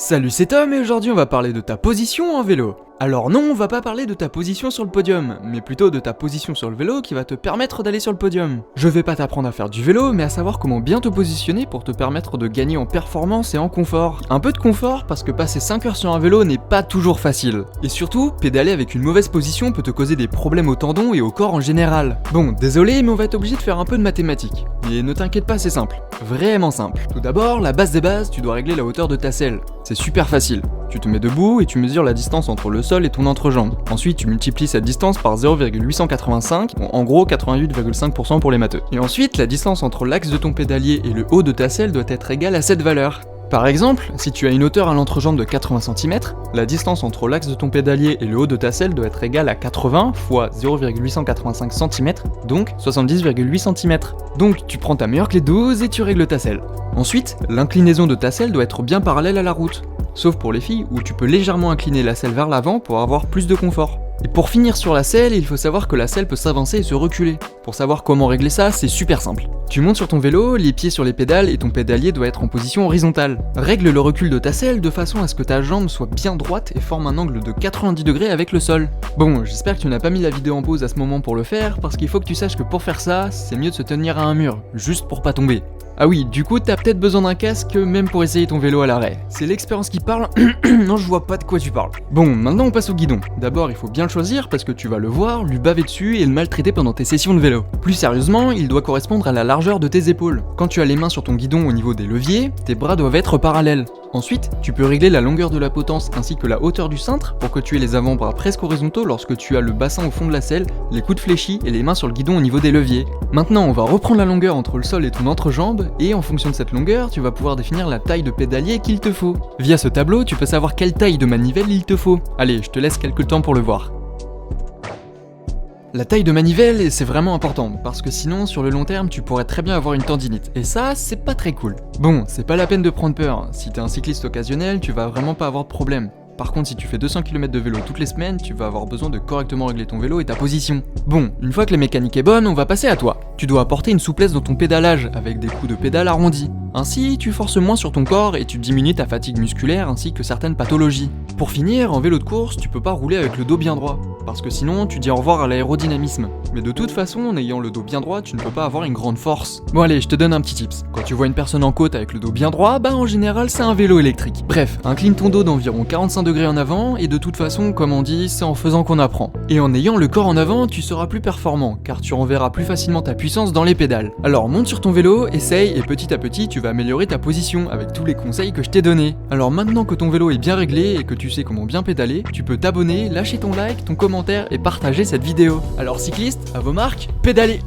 Salut, c'est Tom et aujourd'hui on va parler de ta position en vélo. Alors non, on va pas parler de ta position sur le podium, mais plutôt de ta position sur le vélo qui va te permettre d'aller sur le podium. Je vais pas t'apprendre à faire du vélo, mais à savoir comment bien te positionner pour te permettre de gagner en performance et en confort. Un peu de confort parce que passer 5 heures sur un vélo n'est pas toujours facile. Et surtout, pédaler avec une mauvaise position peut te causer des problèmes aux tendons et au corps en général. Bon, désolé, mais on va être obligé de faire un peu de mathématiques. Mais ne t'inquiète pas, c'est simple. Vraiment simple. Tout d'abord, la base des bases, tu dois régler la hauteur de ta selle. C'est super facile. Tu te mets debout et tu mesures la distance entre le sol et ton entrejambe. Ensuite, tu multiplies cette distance par 0,885, en gros 88,5% pour les matheux. Et ensuite, la distance entre l'axe de ton pédalier et le haut de ta selle doit être égale à cette valeur. Par exemple, si tu as une hauteur à l'entrejambe de 80 cm, la distance entre l'axe de ton pédalier et le haut de ta selle doit être égale à 80 fois 0,885 cm, donc 70,8 cm. Donc tu prends ta meilleure clé de 12 et tu règles ta selle. Ensuite, l'inclinaison de ta selle doit être bien parallèle à la route, sauf pour les filles où tu peux légèrement incliner la selle vers l'avant pour avoir plus de confort. Et pour finir sur la selle, il faut savoir que la selle peut s'avancer et se reculer. Pour savoir comment régler ça, c'est super simple. Tu montes sur ton vélo, les pieds sur les pédales et ton pédalier doit être en position horizontale. Règle le recul de ta selle de façon à ce que ta jambe soit bien droite et forme un angle de 90 degrés avec le sol. Bon, j'espère que tu n'as pas mis la vidéo en pause à ce moment pour le faire, parce qu'il faut que tu saches que pour faire ça, c'est mieux de se tenir à un mur, juste pour pas tomber. Ah oui, du coup, t'as peut-être besoin d'un casque, même pour essayer ton vélo à l'arrêt. C'est l'expérience qui parle. Non, je vois pas de quoi tu parles. Bon, maintenant on passe au guidon. D'abord, il faut bien le choisir parce que tu vas le voir, lui baver dessus et le maltraiter pendant tes sessions de vélo. Plus sérieusement, il doit correspondre à la largeur de tes épaules. Quand tu as les mains sur ton guidon au niveau des leviers, tes bras doivent être parallèles. Ensuite, tu peux régler la longueur de la potence ainsi que la hauteur du cintre pour que tu aies les avant-bras presque horizontaux lorsque tu as le bassin au fond de la selle, les coudes fléchis et les mains sur le guidon au niveau des leviers. Maintenant, on va reprendre la longueur entre le sol et ton entrejambe et en fonction de cette longueur, tu vas pouvoir définir la taille de pédalier qu'il te faut. Via ce tableau, tu peux savoir quelle taille de manivelle il te faut. Allez, je te laisse quelques temps pour le voir. La taille de manivelle, c'est vraiment important, parce que sinon, sur le long terme, tu pourrais très bien avoir une tendinite, et ça, c'est pas très cool. Bon, c'est pas la peine de prendre peur, si t'es un cycliste occasionnel, tu vas vraiment pas avoir de problème. Par contre, si tu fais 200 km de vélo toutes les semaines, tu vas avoir besoin de correctement régler ton vélo et ta position. Bon, une fois que la mécanique est bonne, on va passer à toi. Tu dois apporter une souplesse dans ton pédalage, avec des coups de pédale arrondis. Ainsi, tu forces moins sur ton corps et tu diminues ta fatigue musculaire ainsi que certaines pathologies. Pour finir, en vélo de course, tu peux pas rouler avec le dos bien droit, parce que sinon, tu dis au revoir à l'aérodynamisme. Mais de toute façon, en ayant le dos bien droit, tu ne peux pas avoir une grande force. Bon allez, je te donne un petit tips. Quand tu vois une personne en côte avec le dos bien droit, bah en général, c'est un vélo électrique. Bref, incline ton dos d'environ 45 degrés en avant, et de toute façon, comme on dit, c'est en faisant qu'on apprend. Et en ayant le corps en avant, tu seras plus performant, car tu renverras plus facilement ta puissance dans les pédales. Alors monte sur ton vélo, essaye, et petit à petit, tu vas améliorer ta position avec tous les conseils que je t'ai donnés. Alors maintenant que ton vélo est bien réglé et que tu sais comment bien pédaler, tu peux t'abonner, lâcher ton like, ton commentaire et partager cette vidéo. Alors cycliste, à vos marques, pédalez!